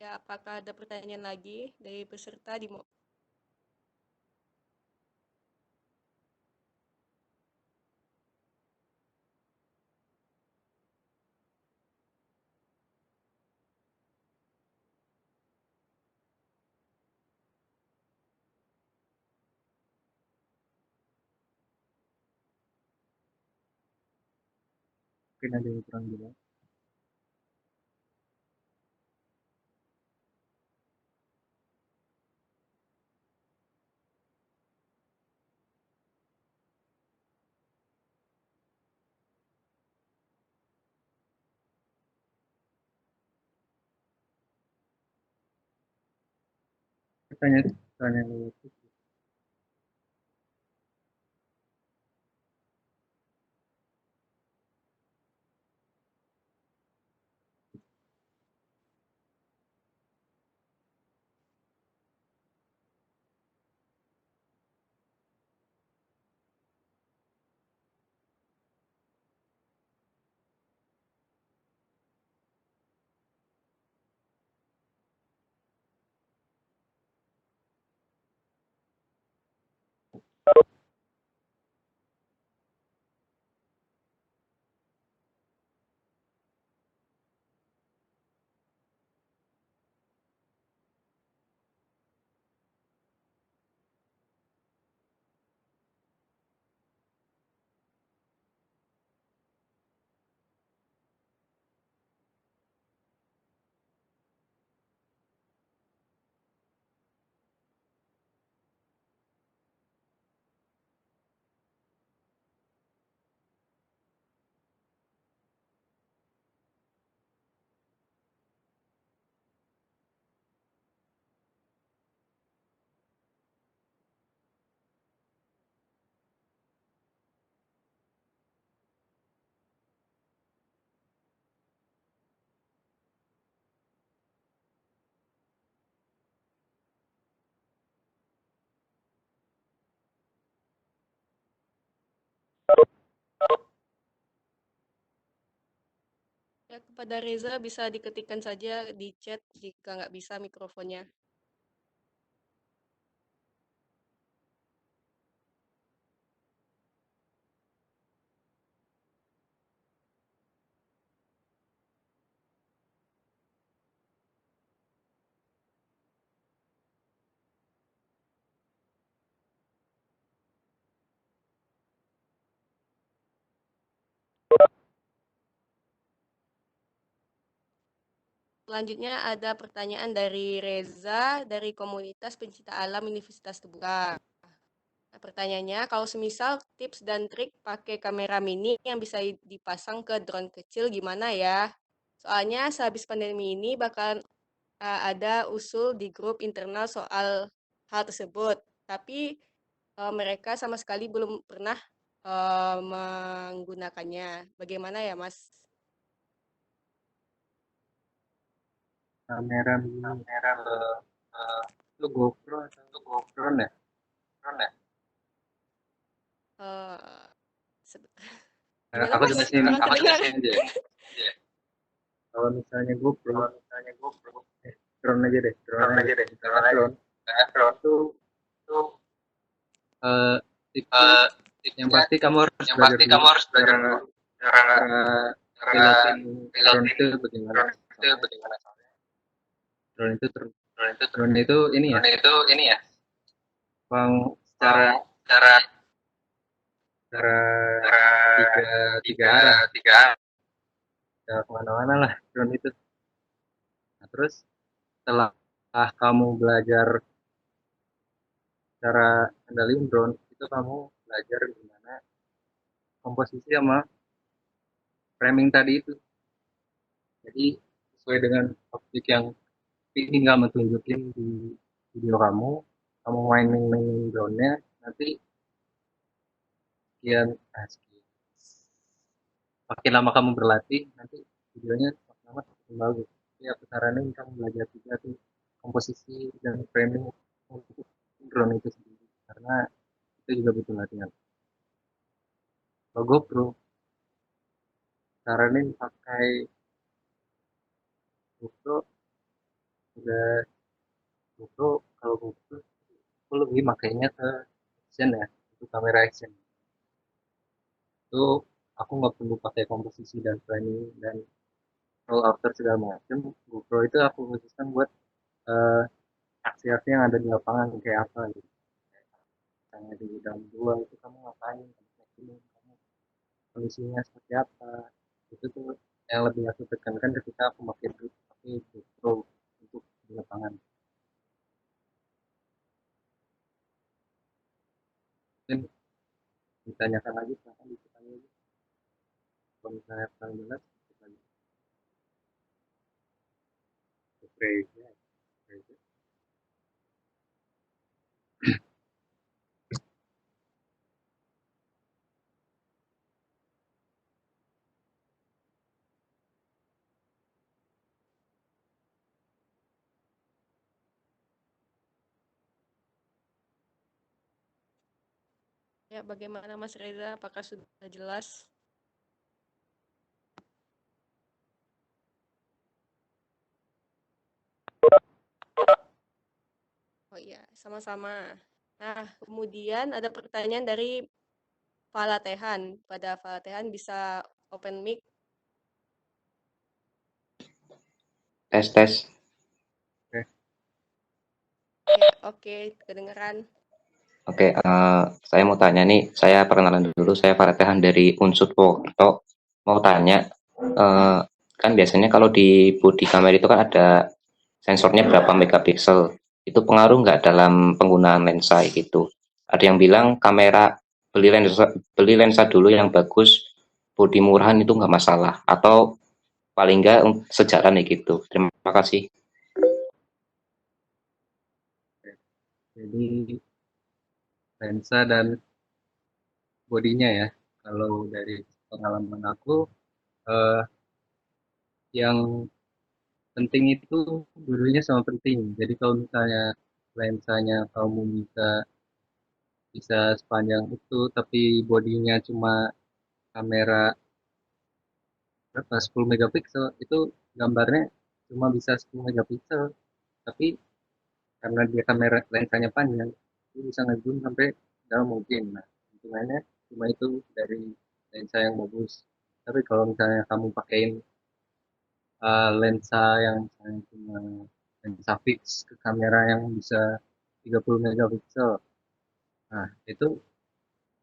Ya, apakah ada pertanyaan lagi dari peserta di Mungkin ada yang kurang jelas. Pertanyaan itu Ya, kepada Reza bisa diketikkan saja di chat jika nggak bisa mikrofonnya. Selanjutnya ada pertanyaan dari Reza dari komunitas pencinta alam Universitas Terbuka. Nah, pertanyaannya, kalau semisal tips dan trik pakai kamera mini yang bisa dipasang ke drone kecil gimana ya? Soalnya sehabis pandemi ini bakal ada usul di grup internal soal hal tersebut. Tapi mereka sama sekali belum pernah menggunakannya. Bagaimana ya, Mas? kamera mini itu GoPro atau drone ya? Eh, sebe- Nah, Gimana, aku Mas? jelasin Kurang terdengar. aja. Kalau misalnya GoPro, drone aja deh, misalnya drone itu eh, tipsnya yang pasti kamu harus belajar dulu cara cara pilotin drone itu bagaimana. Soalnya drone itu drone itu ini ya, bang secara secara tiga tiga arah, ya kemana-mana lah drone itu. Nah, terus setelah kamu belajar cara kendaliin drone, itu kamu belajar gimana komposisi sama framing tadi itu. Jadi sesuai dengan objek yang tinggal menunjukin di video kamu, kamu mainin drone-nya, nanti sekian, sekian. Makin lama kamu berlatih, nanti videonya makin lama makin bagus. Jadi aku saranin kamu belajar juga tuh komposisi dan framing untuk drone itu sendiri, karena itu juga butuh latihan. Kalau GoPro, saranin pakai GoPro udah GoPro, kalau GoPro aku lebih makainya ke action ya, itu kamera action. Itu aku nggak perlu pakai komposisi dan framing dan roll after segala macam. GoPro itu aku khususkan buat eh, aksi-aksi yang ada di lapangan kayak apa gitu. Misalnya di gudang dua itu kamu ngapain, kamu kondisinya seperti apa. Itu tuh yang lebih aku tekankan ketika aku pakai GoPro untuk di lapangan. Mungkin ditanyakan lagi, silakan ditanya lagi. Kalau misalnya kurang jelas, lagi. Oke, ya. Oke. Ya, bagaimana Mas Reza? Apakah sudah jelas? Oh iya, sama-sama. Nah, kemudian ada pertanyaan dari Falatehan. Pada Falatehan bisa open mic. Tes tes. Oke. Ya, oke, kedengeran. Oke, saya mau tanya nih. Saya perkenalan dulu. Saya Faratehan dari Unsur Purwokerto. Mau tanya, kan biasanya kalau di body camera itu kan ada sensornya berapa megapiksel. Itu pengaruh nggak dalam penggunaan lensa gitu? Ada yang bilang kamera beli lensa dulu yang bagus, body murahan itu nggak masalah. Atau paling nggak sejalan nih gitu. Terima kasih. Jadi lensa dan bodinya ya. Kalau dari pengalaman aku, eh, yang penting itu dulunya sama penting. Jadi kalau misalnya lensanya kamu bisa bisa sepanjang itu, tapi bodinya cuma kamera berapa 10 megapiksel, itu gambarnya cuma bisa 10 megapiksel. Tapi karena dia kamera lensanya panjang, dia bisa ngezoom sampai jauh mungkin. Nah, hitungannya cuma itu dari lensa yang bagus. Tapi kalau misalnya kamu pakein lensa yang misalnya cuma lensa fix ke kamera yang bisa 30 megapiksel, nah itu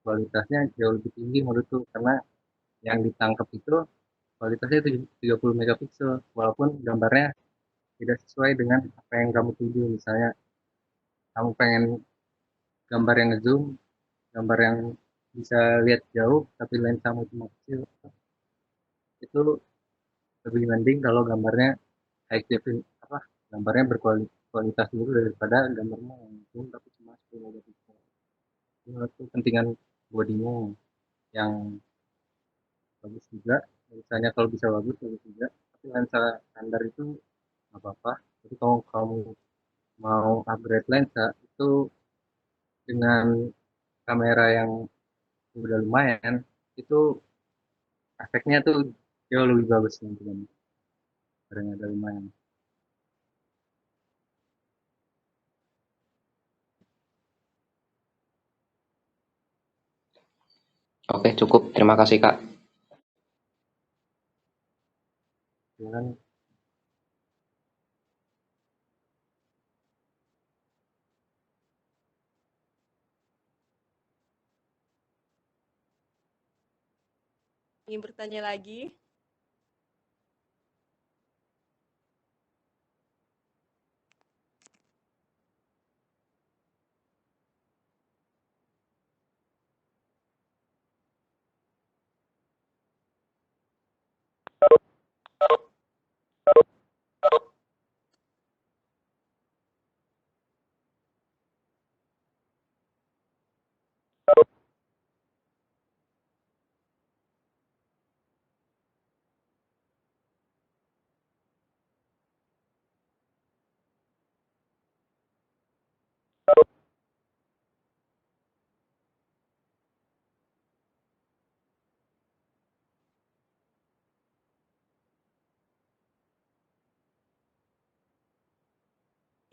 kualitasnya jauh lebih tinggi menurutku karena yang ditangkap itu kualitasnya itu 30 megapiksel walaupun gambarnya tidak sesuai dengan apa yang kamu tuju. Misalnya kamu pengen gambar yang ngezoom, gambar yang bisa lihat jauh tapi lensamu cuma kecil, itu lebih mending kalau gambarnya high definition, apa, gambarnya berkualitas dulu daripada gambarnya yang zoom tapi cuma 10 megapiksel. Itu kepentingan bodinya yang bagus juga, misalnya kalau bisa bagus bagus juga, tapi lensa standar itu nggak apa-apa. Jadi kalau kamu mau upgrade lensa itu dengan kamera yang udah lumayan, itu efeknya tuh jauh lebih bagus dengan kamera yang udah lumayan. Oke, cukup. Terima kasih, Kak. Dengan Ingin bertanya lagi?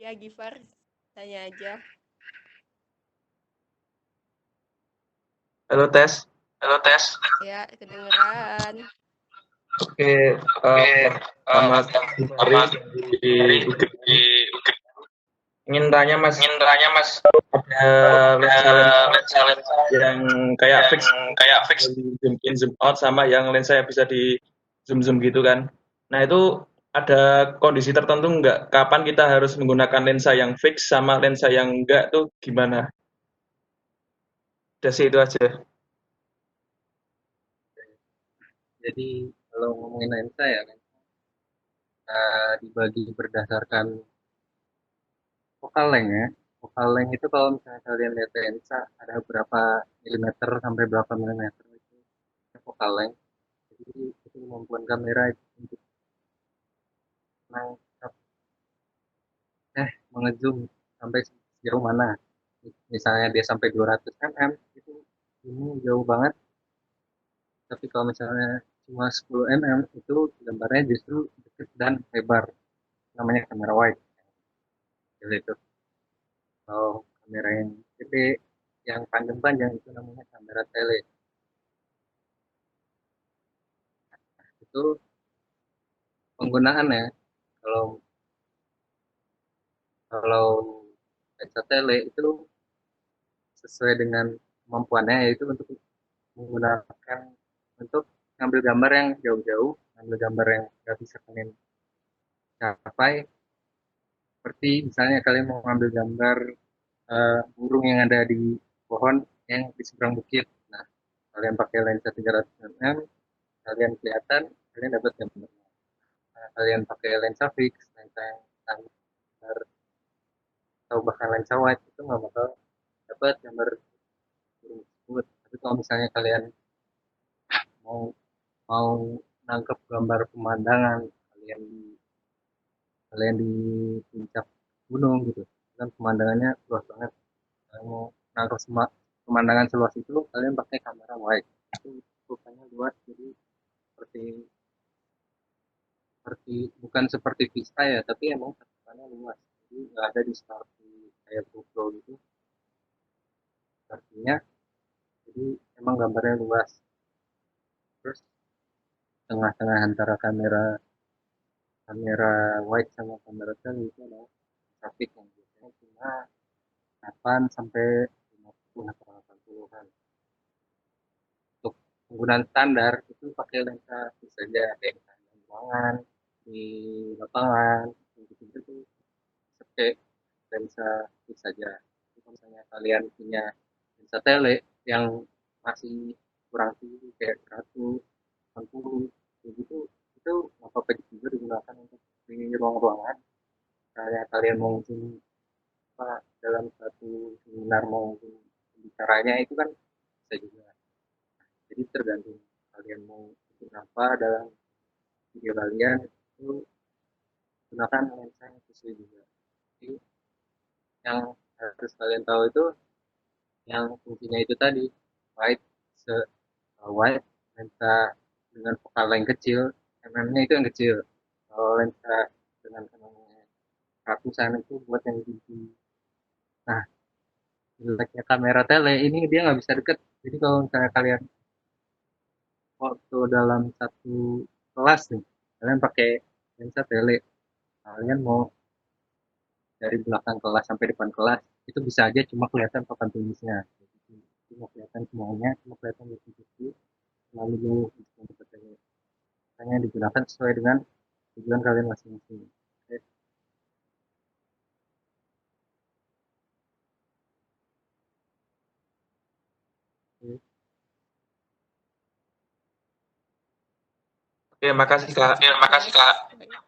Ya, Gifar, tanya aja. Halo tes. Ya, kedengeran. Oke, selamat hari di UGM. Ingin tanya Mas, ada lensa yang kayak fix di zoom in zoom out sama yang lensa yang bisa di zoom gitu kan. Nah itu ada kondisi tertentu nggak? Kapan kita harus menggunakan lensa yang fix sama lensa yang enggak tuh gimana? Udah sih itu aja. Jadi kalau ngomongin lensa ya, dibagi berdasarkan focal length ya. Focal length itu kalau misalnya kalian lihat lensa ada berapa milimeter sampai berapa milimeter itu focal length. Jadi itu kemampuan kamera untuk menangkap mengezoom sampai sejauh mana. Misalnya dia sampai 200 mm itu ini jauh banget. Tapi kalau misalnya cuma 10 mm itu gambarnya justru dekat dan lebar. Namanya kamera wide. Jadi itu kalau kamera yang gede yang panjang-panjang itu namanya kamera tele. Itu penggunaannya kalau kalau lensa tele itu sesuai dengan kemampuannya, yaitu untuk menggunakan untuk ngambil gambar yang jauh-jauh, ngambil gambar yang nggak bisa kalian capai, seperti misalnya kalian mau ngambil gambar burung yang ada di pohon yang di seberang bukit. Nah, kalian pakai lensa 300 mm, kalian kelihatan, kalian dapat gambar. Nah, kalian pakai lensa fix, lensa yang standar atau bahkan lensa wide itu nggak bakal dapat gambar burung tersebut. Tapi kalau misalnya kalian mau mau nangkep gambar pemandangan, kalian di puncak gunung gitu, kan pemandangannya luas banget. Kalian mau nangkep pemandangan seluas itu, kalian pakai kamera wide. Itu rupanya luas, jadi seperti seperti bukan seperti vista ya, tapi emang cakupannya luas. Jadi nggak ada di seperti kayak GoPro gitu. Artinya, jadi emang gambarnya luas. Terus tengah-tengah antara kamera kamera wide sama kamera tele itu adalah traffic yang biasanya cuma 8 sampai 50 atau 80-an. Untuk penggunaan standar itu pakai lensa fix saja, kayak di ruangan, di lapangan, gitu-gitu pakai lensa fix saja. Kalau misalnya kalian punya lensa tele yang masih kurang tinggi kayak 100, 80, begitu itu nggak apa-apa juga digunakan untuk di ruang-ruangan. Kayak kalian mungkin dalam satu seminar mau bicaranya itu kan bisa juga. Jadi tergantung kalian mau ikut apa dalam video kalian, itu gunakan lensa yang sesuai juga. Jadi yang harus kalian tahu itu yang fungsinya itu tadi wide, wide lensa dengan focal length kecil, mm-nya itu yang kecil. Kalau lensa dengan mm ratusan itu buat yang tinggi. Nah, jeleknya kamera tele ini dia nggak bisa deket. Jadi kalau misalnya kalian foto dalam satu kelas nih, kalian pakai lensa tele, kalian mau dari belakang kelas sampai depan kelas, itu bisa aja cuma kelihatan papan tulisnya. Cuma kelihatan semuanya, cuma kelihatan bukti-bukti, lalu jauh di tempat tele. Hanya digunakan sesuai dengan tujuan kalian masing-masing. Oke. Oke, makasih Kak. Baik.